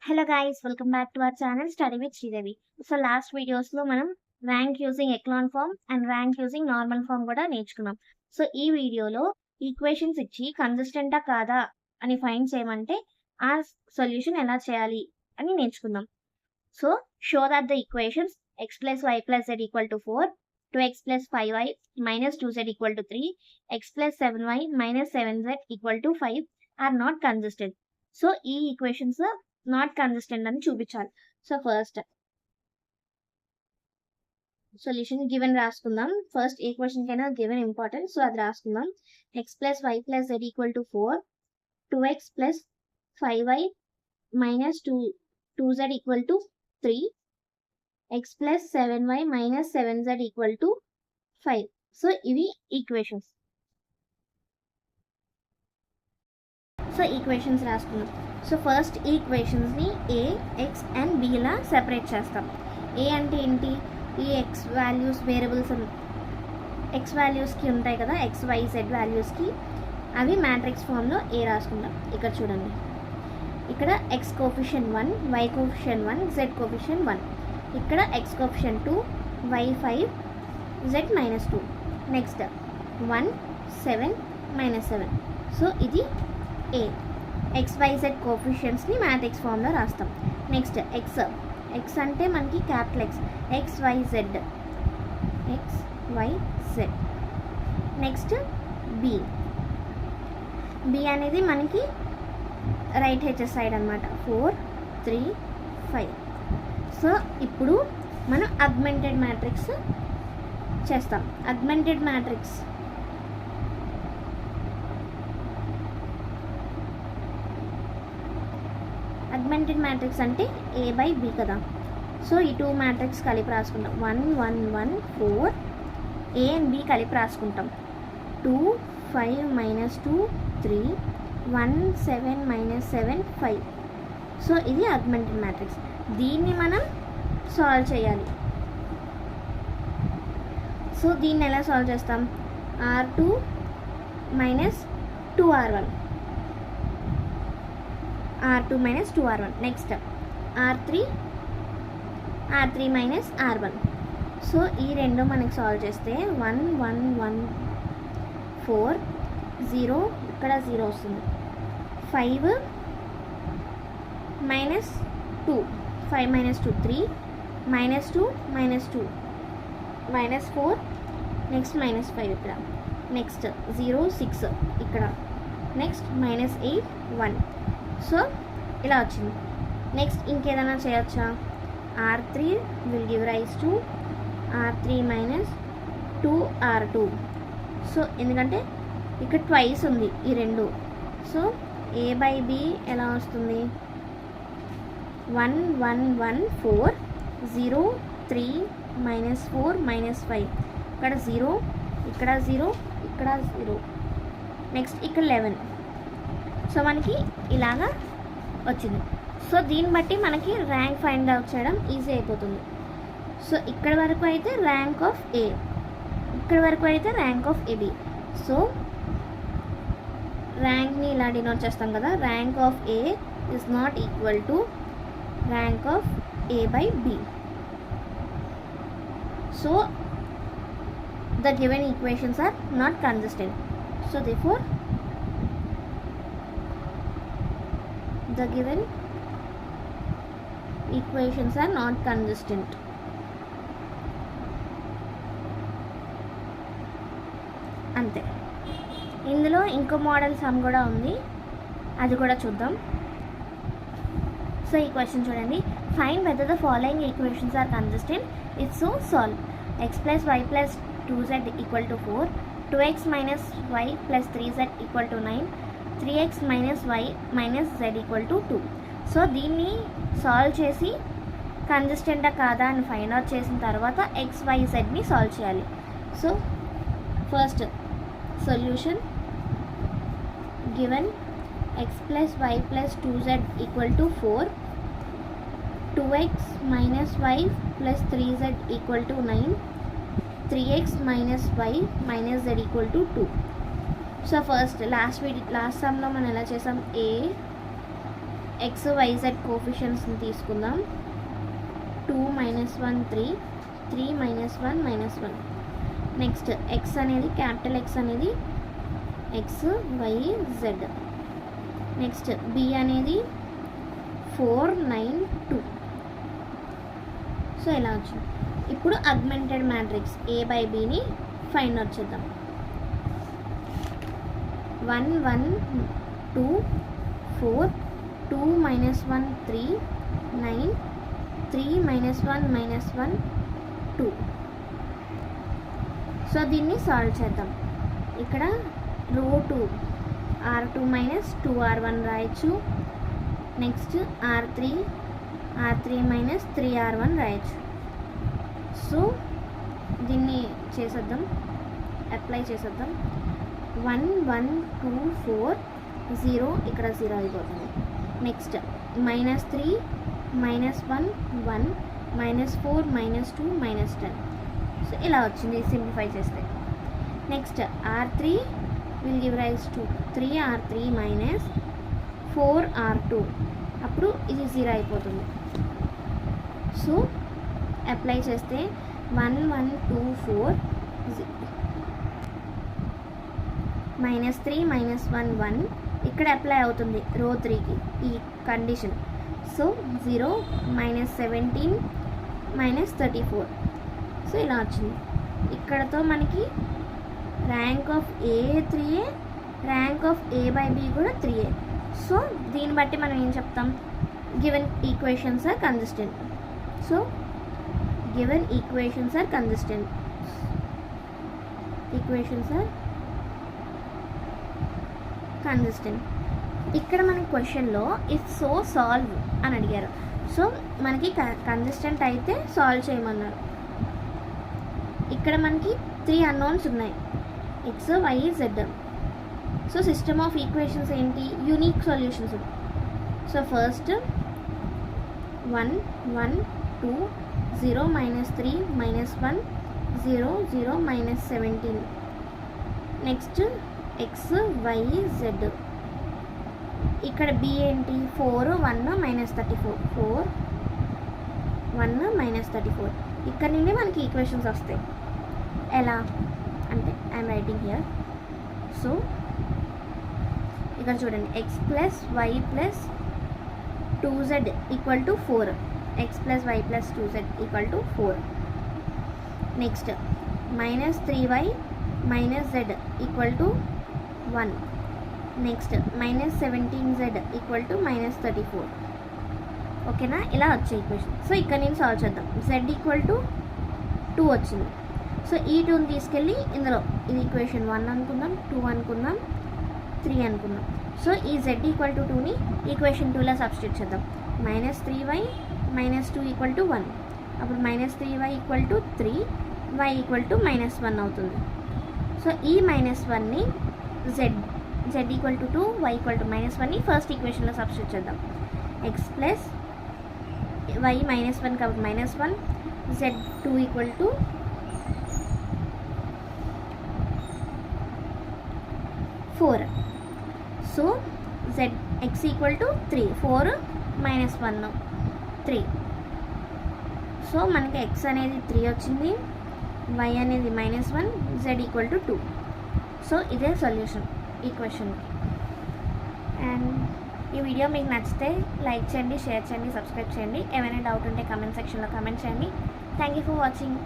Hello guys, welcome back to our channel Study with Sridevi. So last videos లో మనం rank using echelon form and rank using normal form కూడా నేర్చుకున్నాం. So ఈ వీడియోలో equations ఇచ్చి కన్సిస్టెంటా కాదా అని ఫైండ్ చేయమంటే ఆ సొల్యూషన్ ఎలా చేయాలి అని నేర్చుకుందాం. So show that the equations x plus y plus z equal to 4, 2x plus 5y minus 2z equal to 3, x plus 7y minus 7z equal to 5 are not consistent. So ఈ equations not consistent అని చూపించాలి. So first solution given రాసుకుందాం. First ఏ question కైనా given important, so అది రాసుకుందాం. X plus y plus z equal to 4, 2x plus 5y minus 2z equal to 3, x plus 7y minus 7z equal to 5. So ఇవి ఈక్వేషన్స్. So equations రాసుకున్నాం. So first ఈక్వేషన్స్ని A, x and బిలా separate చేస్తాం. A అంటే ఏంటి? ఈ x values variables X వాల్యూస్కి ఉంటాయి కదా, ఎక్స్ వై జెడ్ వాల్యూస్కి, అవి మ్యాట్రిక్స్ ఫామ్లో ఏ రాసుకుంటాం. ఇక్కడ చూడండి, ఇక్కడ x coefficient 1, y coefficient 1, z coefficient 1. ఇక్కడ x coefficient 2, y 5, z -2. Next 1, 7, -7. So ఇది ఏ. XYZ కోఫిషియన్స్ని మ్యాట్రిక్స్ ఫామ్లో రాస్తాం. నెక్స్ట్ ఎక్స్ అంటే మనకి capital x XYZ. Next B అనేది మనకి రైట్ హెచ్ సైడ్ అనమాట, 4, 3, 5. సో ఇప్పుడు మనం అగ్మెంటెడ్ మ్యాట్రిక్స్ చేస్తాం. అగ్మెంటెడ్ మ్యాట్రిక్స్ అంటే ఏ బై బి కదా. సో ఈ టూ మ్యాట్రిక్స్ కలిపి రాసుకుంటాం. 1, 1, 1, 4. ఏ అండ్ బి కలిపి రాసుకుంటాం. 2, 5, -2, 3, 1, 7, -7, 5. సో ఇది అగ్మెంటెడ్ మ్యాట్రిక్స్. దీన్ని మనం సాల్వ్ చేయాలి. సో దీన్ని ఎలా సాల్వ్ చేస్తాం? R2 - 2R1. R2 - 2R1. Next R3 - R1. So ఈ రెండు మనకి సాల్వ్ చేస్తే 1, 1, 1, 4, 0, ఇక్కడ 0 వస్తుంది. 5 - 2, 5 - 2, 3, -2, -2, -4, నెక్స్ట్ -5 ఇక్కడ. నెక్స్ట్ 0, 6 ఇక్కడ. నెక్స్ట్ -8, 1. సో ఇలా వచ్చింది. నెక్స్ట్ ఇంకేదైనా చేయొచ్చా? R3 will give rise to R3 - 2R2. So ఎందుకంటే ఇక్కడ ట్వైస్ ఉంది ఈ రెండు. సో ఏ బై బి ఎలా వస్తుంది? 1, 1, 1, 4, 0, 3, -4, -5. ఇక్కడ 0, ఇక్కడ 0, ఇక్కడ 0. నెక్స్ట్ ఇక్కడ 11. సో మనకి ఇలాగా వచ్చింది. సో దీన్ని బట్టి మనకి ర్యాంక్ ఫైండ్ అవుట్ చేయడం ఈజీ అయిపోతుంది. సో ఇక్కడ వరకు అయితే ర్యాంక్ ఆఫ్ ఏ, ఇక్కడ వరకు అయితే ర్యాంక్ ఆఫ్ ఏబి. సో ర్యాంక్ని ఇలా డినోట్ చేస్తాం కదా, rank of A is not equal to rank of A by B. So the given equations are not consistent. So therefore the given equations are not consistent. అంతే. ఇందులో ఇంకో model some కూడా ఉంది, అది కూడా చూద్దాం. సో ఈ క్వశ్చన్ చూడండి. Find whether the following equations are consistent. It's so solve. x plus y plus 2z equal to 4, 2x minus y plus 3z equal to 9, 3x minus y minus z equal to 2. So దీన్ని solve చేసి కన్సిస్టెంటా కాదా అని find out చేసిన తర్వాత XYZని solve చేయాలి. So first solution given x plus y plus 2z equal to 4, 2x minus y plus 3z equal to 9, 3x minus y minus z equal to 2. So first last సమ్లో మనం ఎలా చేసాం? ఏ X YZ కోఫిషియన్స్ని తీసుకుందాం. 2 -1 3, 3 -1 -1. Next x అనేది capital x అనేది x y z. Next B అనేది 4 9 2. So ఇలా వచ్చింది. ఇప్పుడు అగ్మెంటెడ్ మ్యాట్రిక్స్ A బై Bని ఫైండ్ అవుట్ చేద్దాం. 1 1 2 4 2 -1 3 9 3 -1 -1 2. సో దీన్ని సాల్వ్ చేద్దాం. ఇక్కడ రో 2 R2 - 2R1 రాయొచ్చు. నెక్స్ట్ R3 - 3R1 రాయొచ్చు. సో దీన్ని చేసేద్దాం, అప్లై చేసేద్దాం. 1 1 2 4 0 ఇక్కడ 0 అయిపోతుంది. నెక్స్ట్ -3 -1 1 -4 -2 -10. సో ఇలా వచ్చింది సింప్లిఫై చేస్తే. Next R3 will give rise to 3R3 - 4R2. అప్పుడు ఇది 0 అయిపోతుంది. సో అప్లై చేస్తే 1 1 2 4 -3 -1 1 ఇక్కడ అప్లై అవుతుంది రో 3కి ఈ కండిషన్. సో 0 -17 -34. సో ఇలా వచ్చింది. ఇక్కడతో మనకి rank of A 3A, rank of A by B కూడా 3A. సో దీన్ని బట్టి మనం ఏం చెప్తాం, given equations are consistent. So given equations are consistent, equations are consistent. ఇక్కడ మన క్వశ్చన్లో ఇఫ్ సో సాల్వ్ అని అడిగారు. సో మనకి కన్సిస్టెంట్ అయితే సాల్వ్ చేయమన్నారు. ఇక్కడ మనకి 3 అన్నోన్స్ ఉన్నాయి, x y z. So system of equations ఏంటి, unique solutions. So first 1 1 2 0 -3 -1 0 0 -17. Next x y z. ఇక్కడ బి ఏంటి 4 1 -34 4 1 -34. ఇక్కడ నుండి మనకి ఈక్వేషన్స్ వస్తాయి. ఎలా అంటే ఐఎమ్ రైటింగ్ హియర్. సో ఇక్కడ చూడండి, x plus y plus 2z = 4. X plus y plus 2z = 4. Next -3y - z = 1. Next -17z = -34. ఓకేనా, ఇలా వచ్చే ఈక్వేషన్. సో ఇక్కడ నేను సాల్వ్ చేద్దాం. z = 2 వచ్చింది. సో ఈ 2ని తీసుకెళ్ళి ఇందులో ఇది ఈక్వేషన్ 1 అనుకుందాం, 2 అనుకుందాం, 3 అనుకుందాం. సో ఈ z = 2ని ఈక్వేషన్ 2లో సబ్స్టిట్యూట్ చేద్దాం. -3y - 2 = 1. అప్పుడు -3y = 3, y = -1 అవుతుంది. సో ఈ -1ని z = 2, y = -1ని ఫస్ట్ ఈక్వేషన్లో సబ్స్టిట్యూట్ చేద్దాం. x ప్లస్ y -1 కాబట్టి -1, z2 = 4. So x = 3, 4 -1 3. సో మనకి x అనేది 3 వచ్చింది, y అనేది -1, z = 2. సో ఇదే సొల్యూషన్ ఈ క్వశ్చన్కి. అండ్ ఈ వీడియో మీకు నచ్చితే లైక్ చేయండి, షేర్ చేయండి, సబ్స్క్రైబ్ చేయండి. ఏమైనా డౌట్ ఉంటే కామెంట్ సెక్షన్లో కామెంట్ చేయండి. Thank you for watching.